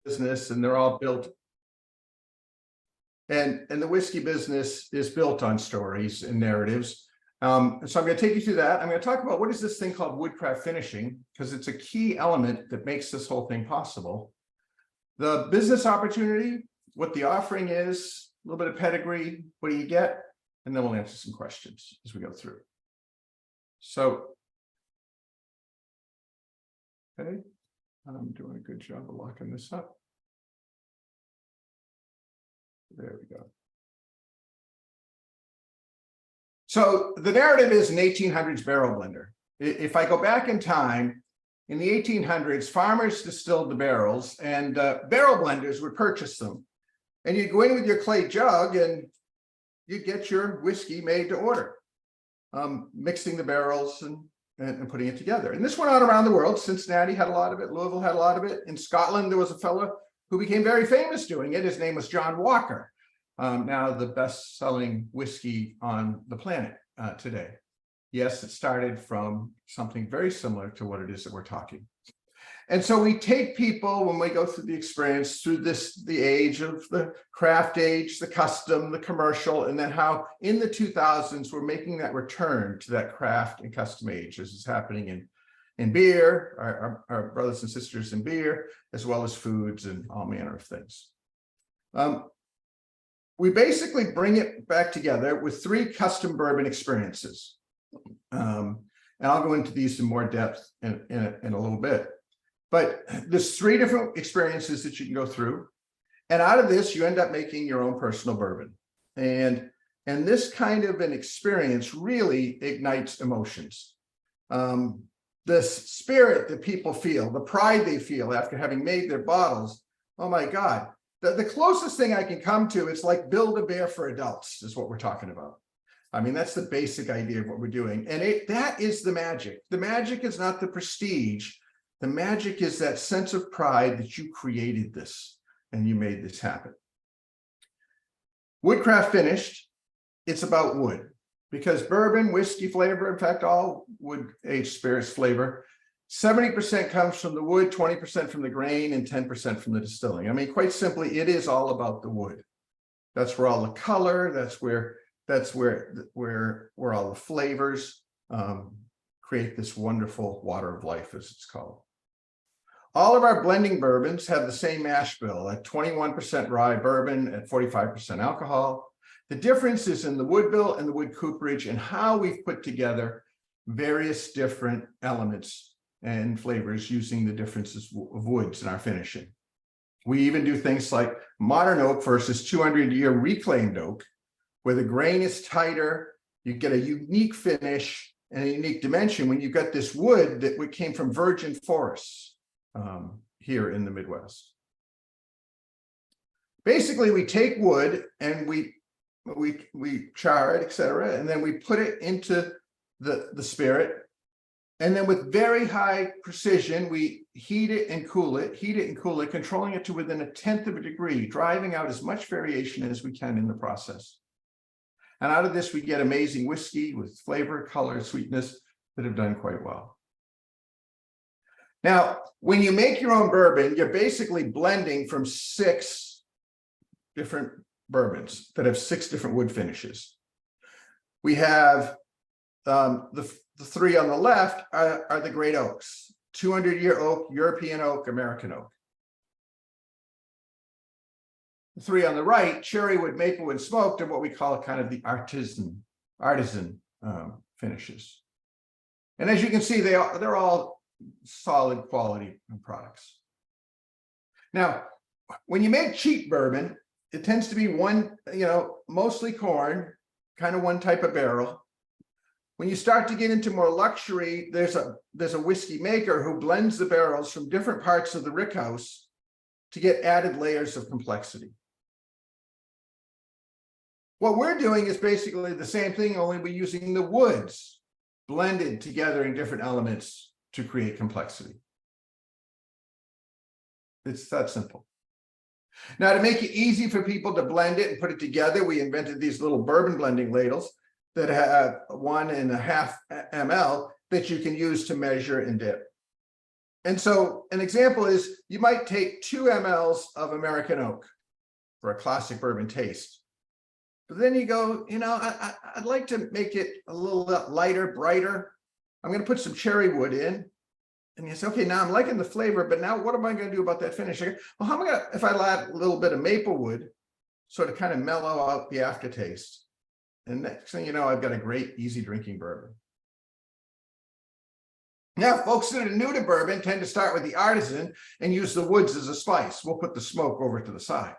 business, and they're all built. And the whiskey business is built on stories and narratives. So I'm going to take you through that. I'm going to talk about what is this thing called WoodCraft finishing, because it's a key element that makes this whole thing possible. The business opportunity, what the offering is, a little bit of pedigree, what do you get? And then we'll answer some questions as we go through. So, okay, I'm doing a good job of locking this up. There we go. So the narrative is an 1800s barrel blender. If I go back in time, in the 1800s, farmers distilled the barrels, and barrel blenders would purchase them. And you'd go in with your clay jug and you'd get your whiskey made to order, mixing the barrels and putting it together. And this went on around the world. Cincinnati had a lot of it. Louisville had a lot of it. In Scotland, there was a fellow who became very famous doing it. His name was John Walker, now the best-selling whiskey on the planet today. Yes, it started from something very similar to what it is that we're talking. And so we take people, when we go through the experience, through the age of the craft age, the custom, the commercial, and then how in the 2000s, we're making that return to that craft and custom age. This is happening in beer, our brothers and sisters in beer, as well as foods and all manner of things. We basically bring it back together with 3 custom bourbon experiences. And I'll go into these in more depth in a little bit. But there's 3 different experiences that you can go through. And out of this, you end up making your own personal bourbon. And this kind of an experience really ignites emotions. The spirit that people feel, the pride they feel after having made their bottles, oh my God. The closest thing I can come to, it's like Build-A-Bear for adults is what we're talking about. I mean, that's the basic idea of what we're doing. And that is the magic. The magic is not the prestige. The magic is that sense of pride that you created this and you made this happen. WoodCraft finished, it's about wood, because bourbon, whiskey flavor, in fact, all wood-aged spirits flavor, 70% comes from the wood, 20% from the grain, and 10% from the distilling. I mean, quite simply, it is all about the wood. That's where all the color, that's where all the flavors create this wonderful water of life, as it's called. All of our blending bourbons have the same mash bill at 21% rye bourbon at 45% alcohol. The difference is in the wood bill and the wood cooperage and how we've put together various different elements and flavors using the differences of woods in our finishing. We even do things like modern oak versus 200-year reclaimed oak, where the grain is tighter, you get a unique finish and a unique dimension when you've got this wood that came from virgin forests here in the Midwest. Basically, we take wood and we char it, etc., and then we put it into the spirit. And then with very high precision, we heat it and cool it, controlling it to within 1/10 of a degree, driving out as much variation as we can in the process. And out of this, we get amazing whiskey with flavor, color, sweetness that have done quite well. Now, when you make your own bourbon, you're basically blending from 6 different bourbons that have 6 different wood finishes. We have the 3 on the left are the great oaks: 200-year oak, European oak, American oak. The 3 on the right, cherrywood, maplewood, smoked, are what we call kind of the artisan finishes. And as you can see, they're all solid quality products. Now, when you make cheap bourbon, it tends to be mostly corn, kind of one type of barrel. When you start to get into more luxury, there's a whiskey maker who blends the barrels from different parts of the rickhouse to get added layers of complexity. What we're doing is basically the same thing, only we're using the woods blended together in different elements to create complexity. It's that simple. Now, to make it easy for people to blend it and put it together, we invented these little bourbon blending ladles that have 1.5 ml that you can use to measure and dip. And so an example is you might take 2 mLs of American oak for a classic bourbon taste. But then you go, I'd like to make it a little lighter, brighter. I'm going to put some cherry wood in. And you say, okay, now I'm liking the flavor, but now what am I going to do about that finish? Well, how am I going to, if I add a little bit of maple wood, sort of kind of mellow out the aftertaste. And next thing you know, I've got a great, easy drinking bourbon. Now, folks that are new to bourbon tend to start with the artisan and use the woods as a spice. We'll put the smoke over to the side.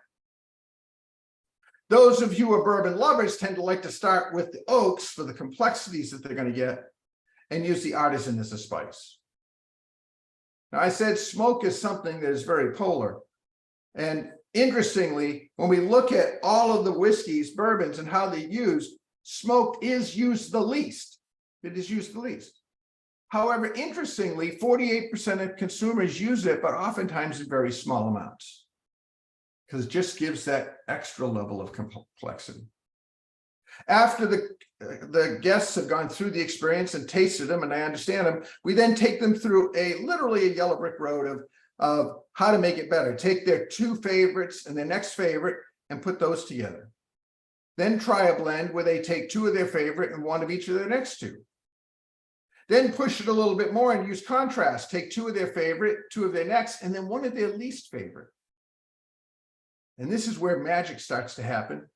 Those of you who are bourbon lovers tend to like to start with the oaks for the complexities that they're going to get and use the artisan as a spice. Now, I said smoke is something that is very polar. And interestingly, when we look at all of the whiskeys, bourbons, and how they're used, smoke is used the least. It is used the least. However, interestingly, 48% of consumers use it, but oftentimes in very small amounts, because it just gives that extra level of complexity. After the guests have gone through the experience and tasted them, and I understand them, we then take them through literally a yellow brick road of how to make it better. Take their 2 favorites and their next favorite and put those together. Then try a blend where they take 2 of their favorite and 1 of each of their next 2. Then push it a little bit more and use contrast. Take 2 of their favorite, 2 of their next, and then 1 of their least favorite. And this is where magic starts to happen.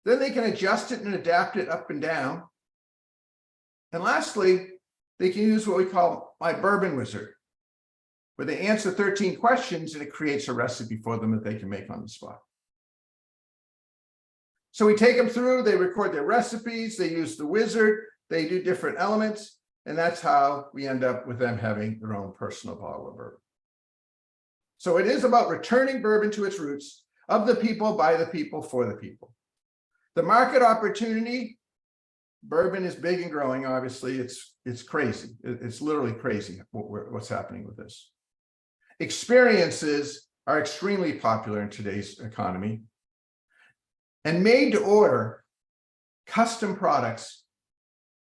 Then they can adjust it and adapt it up and down. And lastly, they can use what we call my Bourbon Wizard, where they answer 13 questions and it creates a recipe for them that they can make on the spot. So we take them through, they record their recipes, they use the wizard, they do different elements, and that's how we end up with them having their own personal bottle of bourbon. So it is about returning bourbon to its roots, of the people, by the people, for the people. The market opportunity, bourbon is big and growing, obviously. It's crazy. It's literally crazy what's happening with this. Experiences are extremely popular in today's economy. And made to order custom products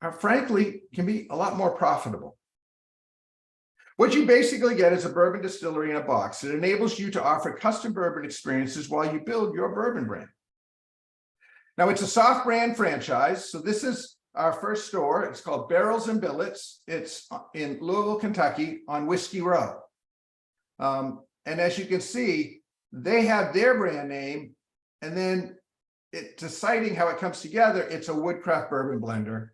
are, frankly, can be a lot more profitable. What you basically get is a bourbon distillery in a box. It enables you to offer custom bourbon experiences while you build your bourbon brand. Now, it's a soft brand franchise. So this is our first store. It's called Barrels and Billets. It's in Louisville, Kentucky on Whiskey Row. And as you can see, they have their brand name. And then deciding how it comes together, it's a WoodCraft bourbon blender.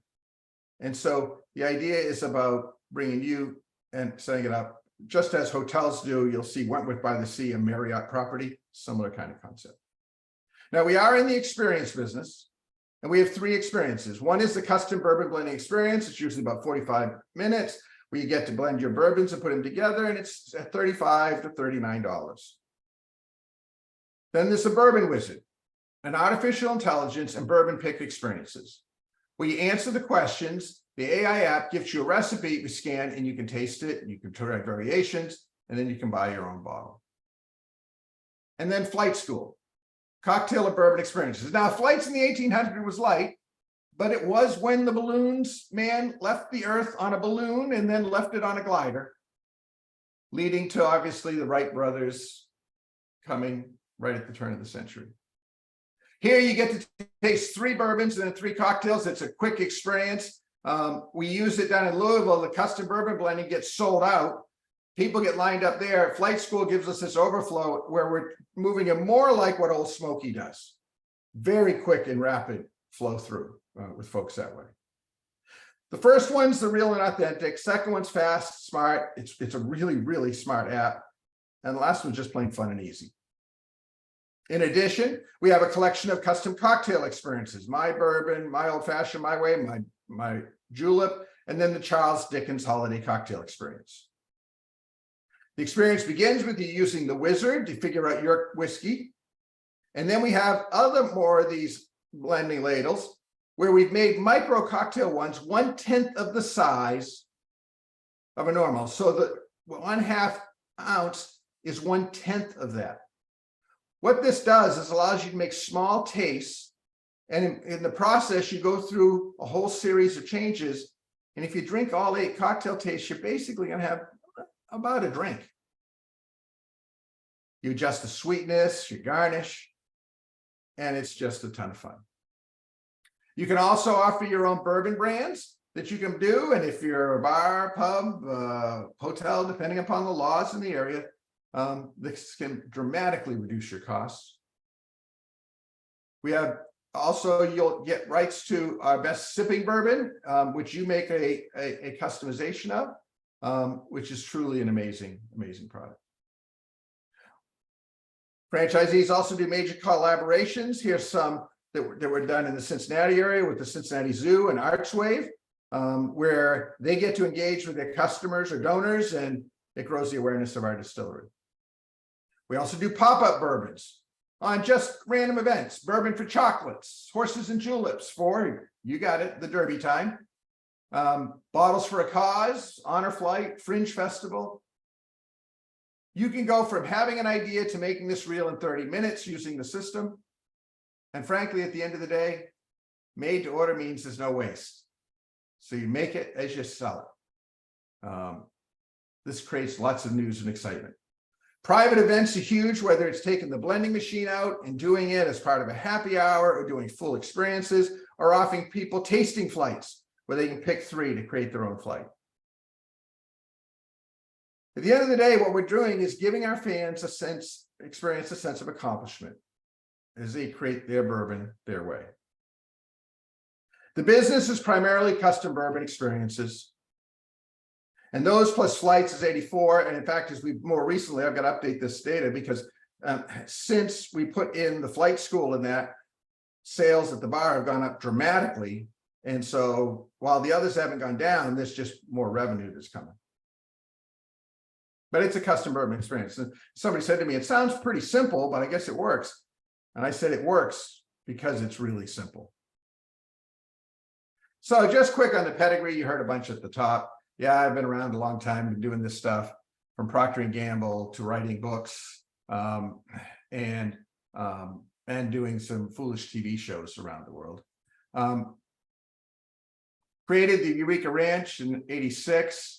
And so the idea is about bringing you and setting it up, just as hotels do. You'll see Wentworth by the Sea, a Marriott property, similar kind of concept. Now, we are in the experience business, and we have 3 experiences. One is the custom bourbon blending experience. It's usually about 45 minutes, where you get to blend your bourbons and put them together, and it's at $35 to $39. Then there's the Bourbon Wizard, an artificial intelligence and bourbon pick experiences, where you answer the questions. The AI app gives you a recipe, you scan, and you can taste it, and you can try variations, and then you can buy your own bottle. And then Flight School, cocktail or bourbon experiences. Now, flights in the 1800s was light, but it was when the balloons man left the earth on a balloon and then left it on a glider, leading to, obviously, the Wright brothers coming right at the turn of the century. Here you get to taste 3 bourbons and then 3 cocktails. It's a quick experience. We use it down in Louisville. The custom bourbon blending gets sold out. People get lined up there. Flight School gives us this overflow where we're moving it more like what Old Smoky does. Very quick and rapid flow through with folks that way. The first one's the real and authentic. Second one's fast, smart. It's a really, really smart app. And the last one's just plain fun and easy. In addition, we have a collection of custom cocktail experiences. My bourbon, my old fashioned, my way, my julep, and then the Charles Dickens holiday cocktail experience. The experience begins with you using the wizard to figure out your whiskey. And then we have more of these blending ladles where we've made micro cocktail ones 1/10 of the size of a normal. So the 1/2 ounce is 1/10 of that. What this does is allows you to make small tastes. And in the process, you go through a whole series of changes. And if you drink all 8 cocktail tastes, you're basically going to have about a drink. You adjust the sweetness, you garnish, and it's just a ton of fun. You can also offer your own bourbon brands that you can do. And if you're a bar, pub, hotel, depending upon the laws in the area, this can dramatically reduce your costs. We have also, you'll get rights to our best sipping bourbon, which you make a customization of, which is truly an amazing product. Franchisees also do major collaborations. Here's some that were done in the Cincinnati area with the Cincinnati Zoo and Archwave, where they get to engage with their customers or donors, and it grows the awareness of our distillery. We also do pop-up bourbons on just random events. Bourbon for chocolates, horses and juleps for, you got it, the Derby time. Bottles for a cause, honor flight, fringe festival. You can go from having an idea to making this reel in 30 minutes using the system. And frankly, at the end of the day, made to order means there's no waste. So you make it as you sell it. This creates lots of news and excitement. Private events are huge, whether it's taking the blending machine out and doing it as part of a happy hour, or doing full experiences, or offering people tasting flights where they can pick 3 to create their own flight. At the end of the day, what we're doing is giving our fans experience a sense of accomplishment as they create their bourbon their way. The business is primarily custom bourbon experiences. And those plus flights is 84. And in fact, as we more recently, I've got to update this data because since we put in the flight school in that, sales at the bar have gone up dramatically. And so while the others haven't gone down, there's just more revenue that's coming. But it's a custom bourbon experience. And somebody said to me, it sounds pretty simple, but I guess it works. And I said, it works because it's really simple. So just quick on the pedigree, you heard a bunch at the top. Yeah, I've been around a long time, been doing this stuff from Procter & Gamble to writing books and doing some foolish TV shows around the world. Created the Eureka Ranch in '86.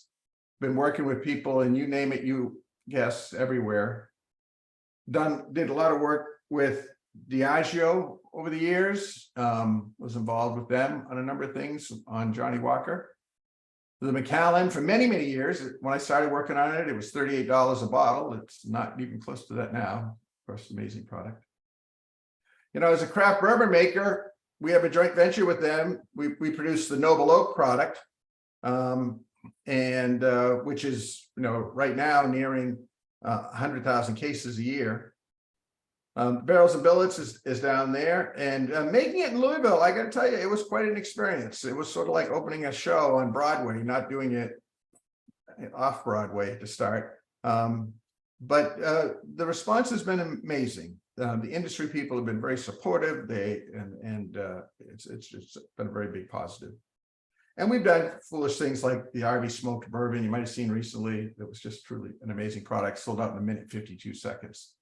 Been working with people, and you name it, you guess, everywhere. Did a lot of work with Diageo over the years. Was involved with them on a number of things on Johnny Walker. The Macallan for many, many years. When I started working on it, it was $38 a bottle. It's not even close to that now. Of course, amazing product. You know, as a craft bourbon maker, we have a joint venture with them. We produce the Noble Oak product, which is, you know, right now nearing 100,000 cases a year. Barrels and Billets is down there, and making it in Louisville, I got to tell you, it was quite an experience. It was sort of like opening a show on Broadway, not doing it off Broadway to start. But the response has been amazing. The industry people have been very supportive. It's just been a very big positive. And we've done foolish things like the RV smoked bourbon you might have seen recently. It was just truly an amazing product, sold out in a minute, 52 seconds.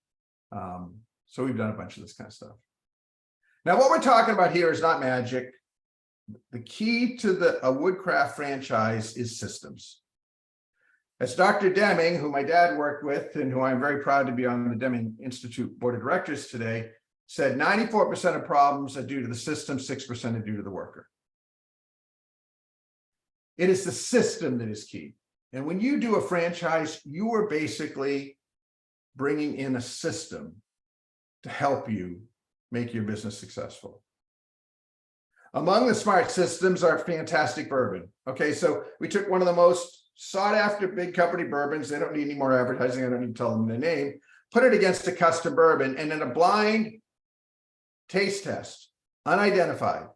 So we've done a bunch of this kind of stuff. Now, what we're talking about here is not magic. The key to a WoodCraft franchise is systems. As Dr. Deming, who my dad worked with and who I'm very proud to be on the Deming Institute Board of Directors today, said 94% of problems are due to the system, 6% are due to the worker. It is the system that is key. And when you do a franchise, you are basically bringing in a system to help you make your business successful. Among the smart systems are fantastic bourbon. Okay, so we took one of the most sought after big company bourbons. They don't need any more advertising. I don't need to tell them their name. Put it against a custom bourbon, and in a blind taste test, unidentified,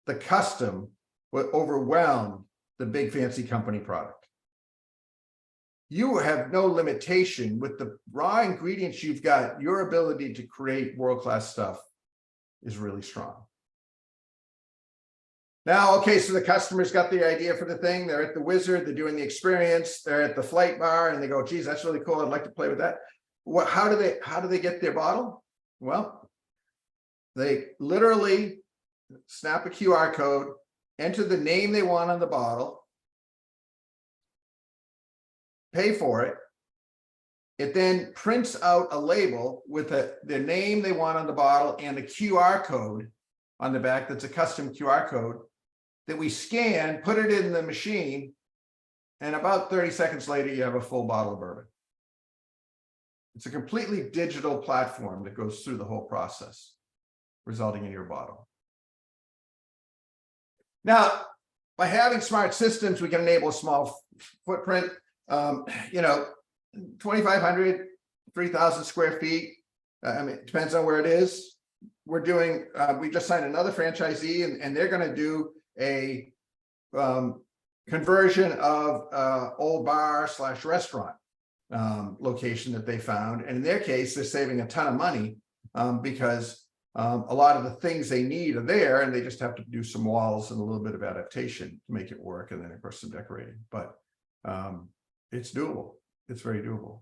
the custom would overwhelm the big fancy company product. You have no limitation with the raw ingredients you've got. Your ability to create world-class stuff is really strong. Now, okay, so the customer's got the idea for the thing. They're at the Wizard, they're doing the experience, they're at the flight bar, and they go, geez, that's really cool. I'd like to play with that. How do they get their bottle? Well, they literally snap a QR code, enter the name they want on the bottle, pay for it. It then prints out a label with the name they want on the bottle and a QR code on the back that's a custom QR code that we scan, put it in the machine, and about 30 seconds later, you have a full bottle of bourbon. It's a completely digital platform that goes through the whole process, resulting in your bottle. Now, by having smart systems, we can enable a small footprint. 2,500, 3,000 square feet. I mean, it depends on where it is. We're doing, we just signed another franchisee, and they're going to do a conversion of old bar / restaurant location that they found. And in their case, they're saving a ton of money because a lot of the things they need are there, and they just have to do some walls and a little bit of adaptation to make it work. And then of course some decorating, but it's doable. It's very doable.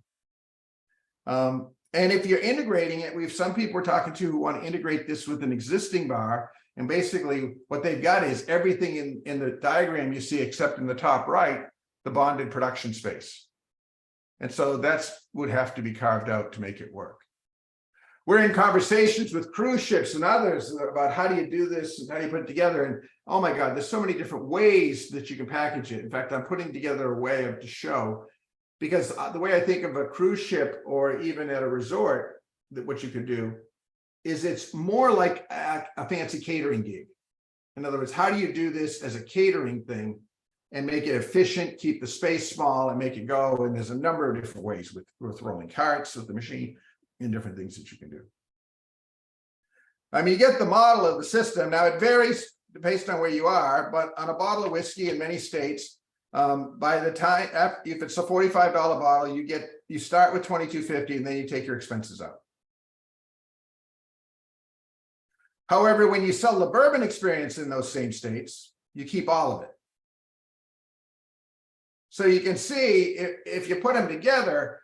And if you're integrating it, we have some people we're talking to who want to integrate this with an existing bar. And basically what they've got is everything in the diagram you see, except in the top right, the bonded production space. And so that's would have to be carved out to make it work. We're in conversations with cruise ships and others about how do you do this and how do you put it together. And oh my God, there's so many different ways that you can package it. In fact, I'm putting together a way to show, because the way I think of a cruise ship or even at a resort, that what you could do is it's more like a fancy catering gig. In other words, how do you do this as a catering thing and make it efficient, keep the space small and make it go? And there's a number of different ways with rolling carts with the machine and different things that you can do. I mean, you get the model of the system. Now it varies based on where you are, but on a bottle of whiskey in many states, by the time, if it's a $45 bottle, you start with $22.50 and then you take your expenses out. However, when you sell the bourbon experience in those same states, you keep all of it. So you can see if you put them together,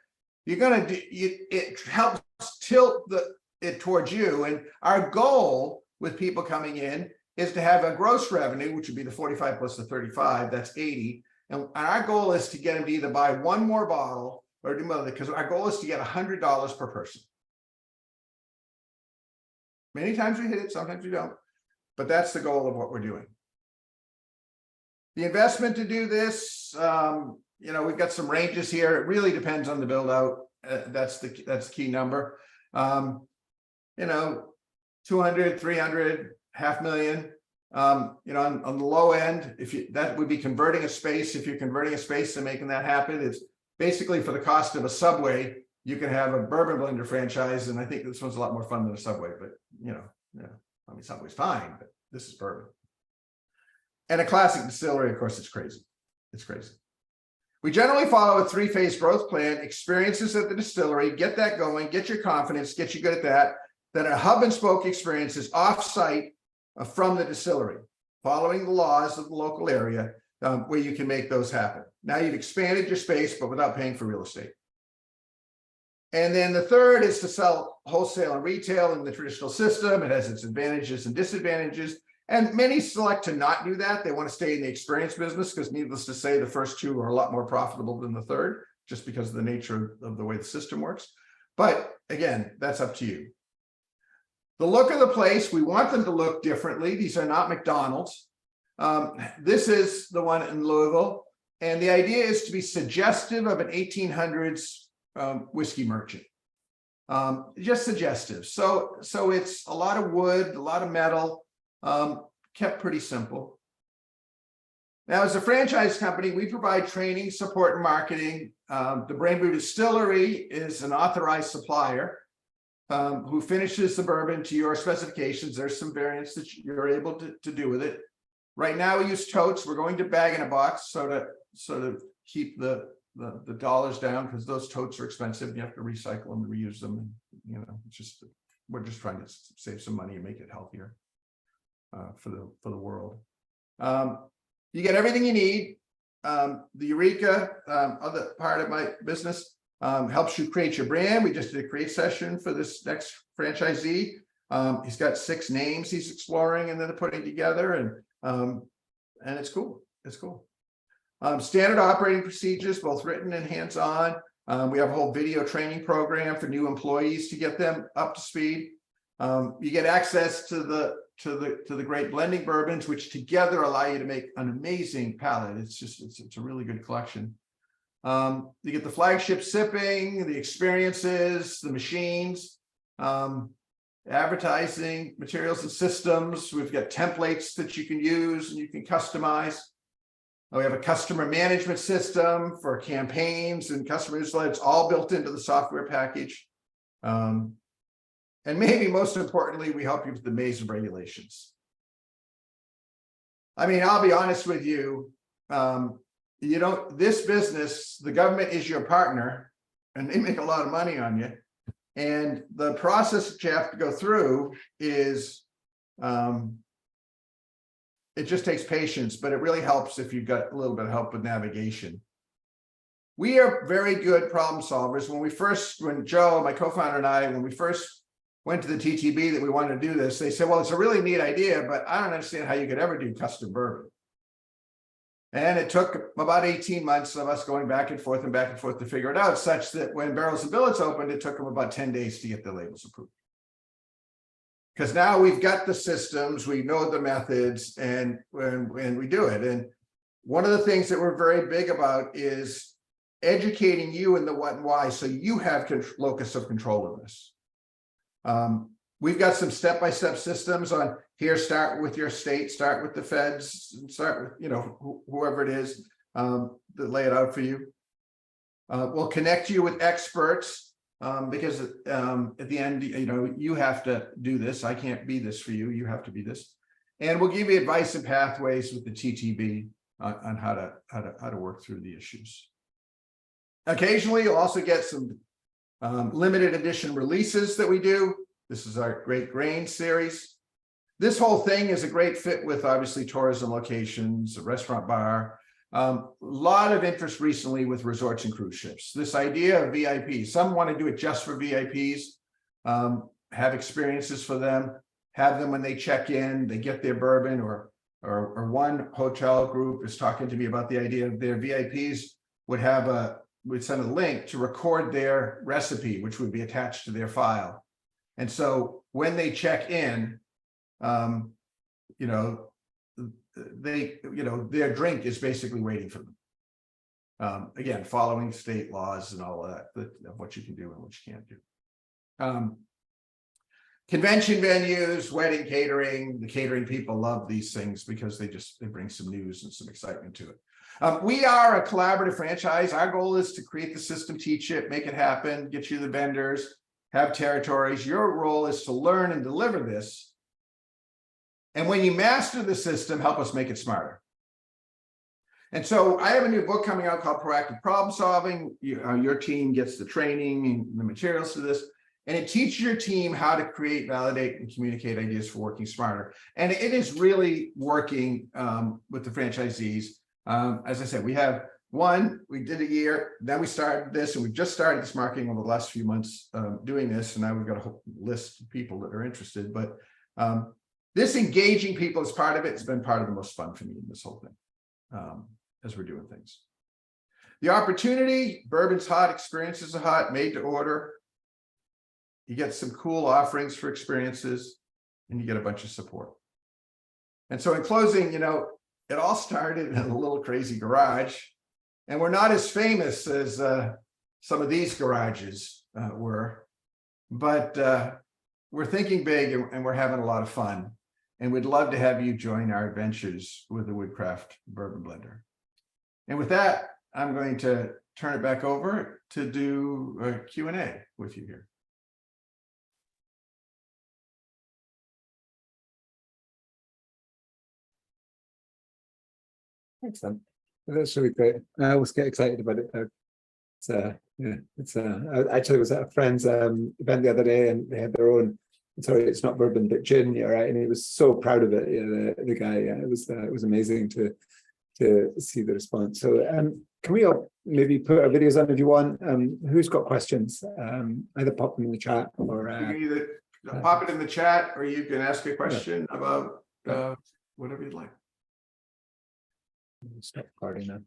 you're going to do it helps tilt it towards you. And our goal with people coming in is to have a gross revenue, which would be the 45 plus the 35, that's 80. And our goal is to get them to either buy one more bottle or do more, because our goal is to get $100 per person. Many times we hit it, sometimes we don't, but that's the goal of what we're doing. The investment to do this, we've got some ranges here. It really depends on the build out. That's the key number. 200, 300, $500,000. On the low end, that would be converting a space. If you're converting a space and making that happen, it's basically for the cost of a Subway. You can have a bourbon blender franchise, and I think this one's a lot more fun than a Subway. But I mean, Subway's fine, but this is bourbon. And a classic distillery, of course, it's crazy. It's crazy. We generally follow a 3-phase growth plan: experiences at the distillery, get that going, get your confidence, get you good at that. Then a hub and spoke experience is off-site from the distillery, following the laws of the local area, where you can make those happen. Now you've expanded your space, but without paying for real estate. And then the third is to sell wholesale and retail in the traditional system. It has its advantages and disadvantages. And many select to not do that. They want to stay in the experience business because, needless to say, the first two are a lot more profitable than the third, just because of the nature of the way the system works. But again, that's up to you. The look of the place, we want them to look differently. These are not McDonald's. This is the one in Louisville. And the idea is to be suggestive of an 1800s whiskey merchant. Just suggestive. So it's a lot of wood, a lot of metal, kept pretty simple. Now, as a franchise company, we provide training, support, and marketing. The Bourbon Distillery is an authorized supplier who finishes the bourbon to your specifications. There's some variants that you're able to do with it. Right now, we use totes. We're going to bag in a box so to keep the dollars down, because those totes are expensive and you have to recycle them and reuse them. And, we're just trying to save some money and make it healthier for the world. You get everything you need. The Eureka, other part of my business, helps you create your brand. We just did a create session for this next franchisee. He's got 6 names he's exploring and then putting together, and it's cool. It's cool. Standard operating procedures, both written and hands-on. We have a whole video training program for new employees to get them up to speed. You get access to the great blending bourbons, which together allow you to make an amazing palette. It's a really good collection. You get the flagship sipping, the experiences, the machines, advertising, materials and systems. We've got templates that you can use and you can customize. We have a customer management system for campaigns and customer newsletters, all built into the software package. And maybe most importantly, we help you with the maze of regulations. I mean, I'll be honest with you. This business, the government is your partner and they make a lot of money on you. And the process that you have to go through is, it just takes patience, but it really helps if you've got a little bit of help with navigation. We are very good problem solvers. When Joe, my co-founder, and I, when we first went to the TTB that we wanted to do this, they said, well, it's a really neat idea, but I don't understand how you could ever do custom bourbon. And it took about 18 months of us going back and forth to figure it out, such that when Barrels and Billets opened, it took them about 10 days to get the labels approved. Because now we've got the systems, we know the methods, and we do it. And one of the things that we're very big about is educating you in the what and why, so you have locus of control of this. We've got some step-by-step systems on here. Start with your state, start with the feds, start with whoever it is that lay it out for you. We'll connect you with experts. Because at the end, you have to do this. I can't be this for you. You have to be this. And we'll give you advice and pathways with the TTB on how to work through the issues. Occasionally, you'll also get some limited edition releases that we do. This is our Great Grain series. This whole thing is a great fit with obviously tourism locations, a restaurant bar. A lot of interest recently with resorts and cruise ships. This idea of VIPs, some want to do it just for VIPs, have experiences for them, have them when they check in, they get their bourbon, or one hotel group is talking to me about the idea of their VIPs would send a link to record their recipe, which would be attached to their file. And so when they check in, their drink is basically waiting for them. Again, following state laws and all of that, of what you can do and what you can't do. Convention venues, wedding catering, the catering people love these things because they bring some news and some excitement to it. We are a collaborative franchise. Our goal is to create the system, teach it, make it happen, get you the vendors, have territories. Your role is to learn and deliver this. And when you master the system, help us make it smarter. And so I have a new book coming out called Proactive Problem Solving. Your team gets the training and the materials to this, and it teaches your team how to create, validate, and communicate ideas for working smarter. And it is really working with the franchisees. As I said, we did a year, then we started this, and we've just started this marketing over the last few months doing this, and now we've got a whole list of people that are interested. But this engaging people is part of it. It's been part of the most fun for me in this whole thing as we're doing things. The opportunity, bourbon's hot, experiences are hot, made to order. You get some cool offerings for experiences, and you get a bunch of support. And so in closing, it all started in a little crazy garage, and we're not as famous as some of these garages were, but we're thinking big and we're having a lot of fun. And we'd love to have you join our adventures with the WoodCraft Bourbon Blender. And with that, I'm going to turn it back over to do a Q&A with you here. Excellent. That's really great. I always get excited about it. I actually was at a friend's event the other day, and they had their own. Sorry, it's not bourbon, but gin. Yeah, right. And he was so proud of it. The guy. It was amazing to see the response. So, can we all maybe put our videos on if you want? Who's got questions? Either pop them in the chat or you can either pop it in the chat, or you can ask a question about whatever you'd like. Stop recording now.